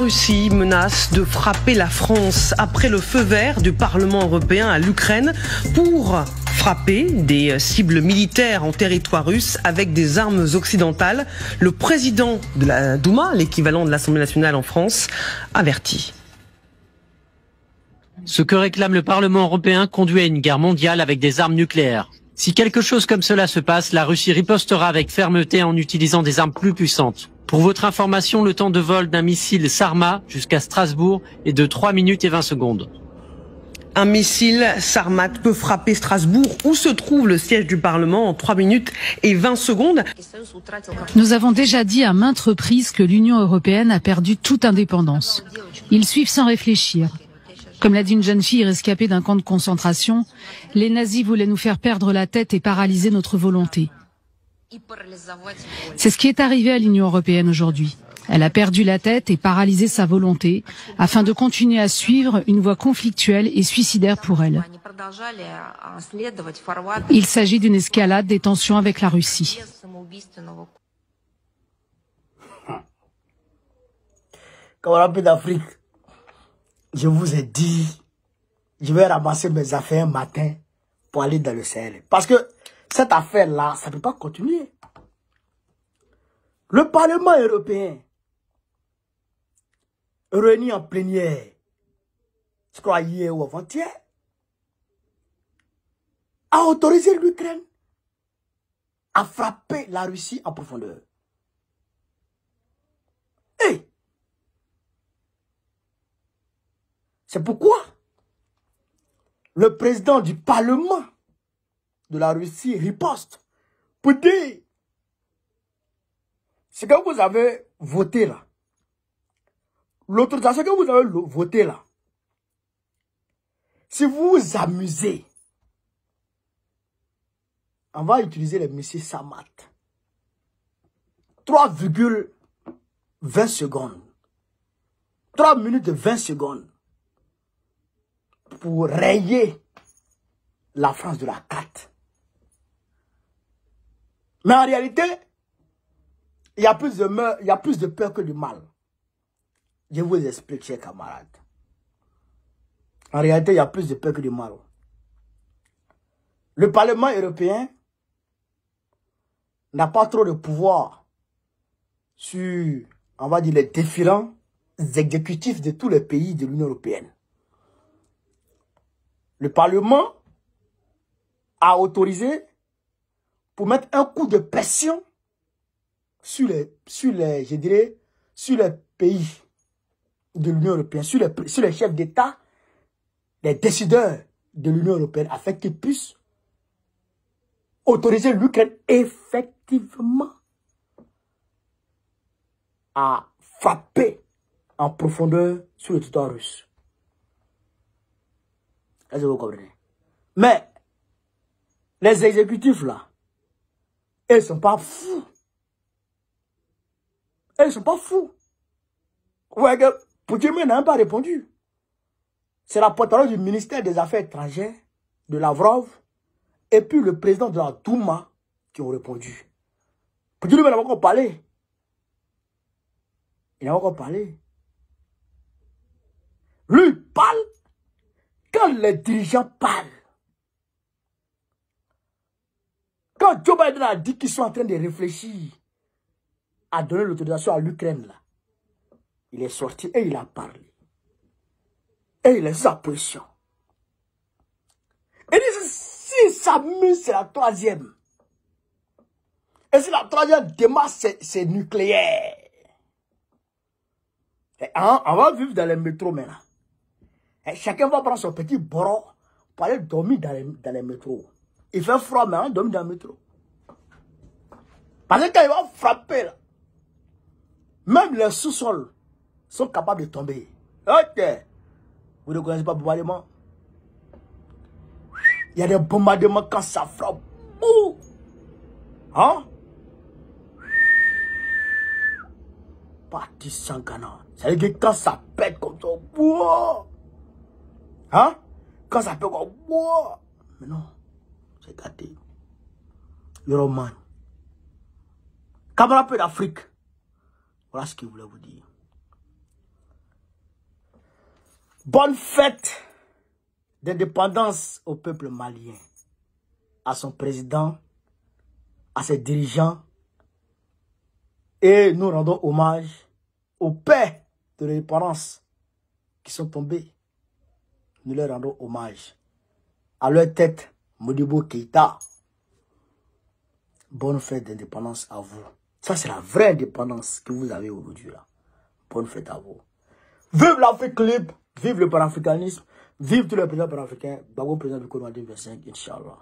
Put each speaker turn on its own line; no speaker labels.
Russie menace de frapper la France après le feu vert du Parlement européen à l'Ukraine pour frapper des cibles militaires en territoire russe avec des armes occidentales. Le président de la Douma, l'équivalent de l'Assemblée nationale en France, avertit.
Ce que réclame le Parlement européen conduit à une guerre mondiale avec des armes nucléaires. Si quelque chose comme cela se passe, la Russie ripostera avec fermeté en utilisant des armes plus puissantes. Pour votre information, le temps de vol d'un missile Sarmat jusqu'à Strasbourg est de 3 minutes et 20 secondes.
Un missile Sarmat peut frapper Strasbourg, où se trouve le siège du Parlement, en 3 minutes et 20 secondes.
Nous avons déjà dit à maintes reprises que l'Union européenne a perdu toute indépendance. Ils suivent sans réfléchir. Comme l'a dit une jeune fille rescapée d'un camp de concentration, les nazis voulaient nous faire perdre la tête et paralyser notre volonté. C'est ce qui est arrivé à l'Union européenne aujourd'hui. Elle a perdu la tête et paralysé sa volonté afin de continuer à suivre une voie conflictuelle et suicidaire pour elle. Il s'agit d'une escalade des tensions avec la Russie.
Camarades d'Afrique, je vous ai dit, je vais ramasser mes affaires un matin pour aller dans le Sahel. Parce que cette affaire-là, ça ne peut pas continuer. Le Parlement européen, réuni en plénière, je crois hier ou avant-hier, a autorisé l'Ukraine à frapper la Russie en profondeur. Et c'est pourquoi le président du Parlement de la Russie riposte pour dire ce que vous avez voté là, l'autorisation que vous avez voté là, si vous vous amusez, on va utiliser les missiles Sarmat. 3,20 secondes. 3 minutes et 20 secondes. Pour rayer la France de la carte. Mais en réalité, il y a plus de peur que de mal. Je vous explique, chers camarades. En réalité, il y a plus de peur que de mal. Le Parlement européen n'a pas trop de pouvoir sur, on va dire, les différents exécutifs de tous les pays de l'Union européenne. Le Parlement a autorisé pour mettre un coup de pression sur les pays de l'Union européenne, sur les chefs d'État, les décideurs de l'Union européenne, afin qu'ils puissent autoriser l'Ukraine effectivement à frapper en profondeur sur le territoire russe. Est-ce que vous comprenez? Mais les exécutifs là, ils ne sont pas fous. Ils ne sont pas fous. Vous voyez que Poutine n'a même pas répondu. C'est la porte-parole du ministère des Affaires étrangères, de Lavrov, et puis le président de la Douma qui ont répondu. Poutine n'a pas encore parlé. Il n'a pas encore parlé. Lui, il parle quand les dirigeants parlent. Quand Joe Biden a dit qu'ils sont en train de réfléchir à donner l'autorisation à l'Ukraine, là, il est sorti et il a parlé. Et il a sa position. Et dit, si ça s'amuse, c'est la troisième. Et si la troisième démarche, c'est nucléaire. Et on va vivre dans les métros maintenant. Et chacun va prendre son petit boro pour aller dormir dans les métros. Il fait froid, mais on dormit dans le métro. Parce que quand il va frapper, là, même les sous-sols sont capables de tomber. Ok. Vous ne connaissez pas le bombardement? Il y a des bombardements quand ça frappe. Ouh. Hein? Parti sans gagnant. C'est-à-dire que quand ça pète comme ça, ouah. Hein? Quand ça pète comme ouah. Mais non. C'est gâté. Euroman. Camarades d'Afrique. Voilà ce que je voulais vous dire. Bonne fête d'indépendance au peuple malien, à son président, à ses dirigeants. Et nous rendons hommage aux pères de l'indépendance qui sont tombés. Nous leur rendons hommage. À leur tête, Modibo Keïta. Bonne fête d'indépendance à vous. Ça, c'est la vraie indépendance que vous avez aujourd'hui là. Bonne fête à vous. Vive l'Afrique libre, vive le panafricanisme, vive tous les présidents panafricains. Babo président du Congo 2025, Inch'Allah.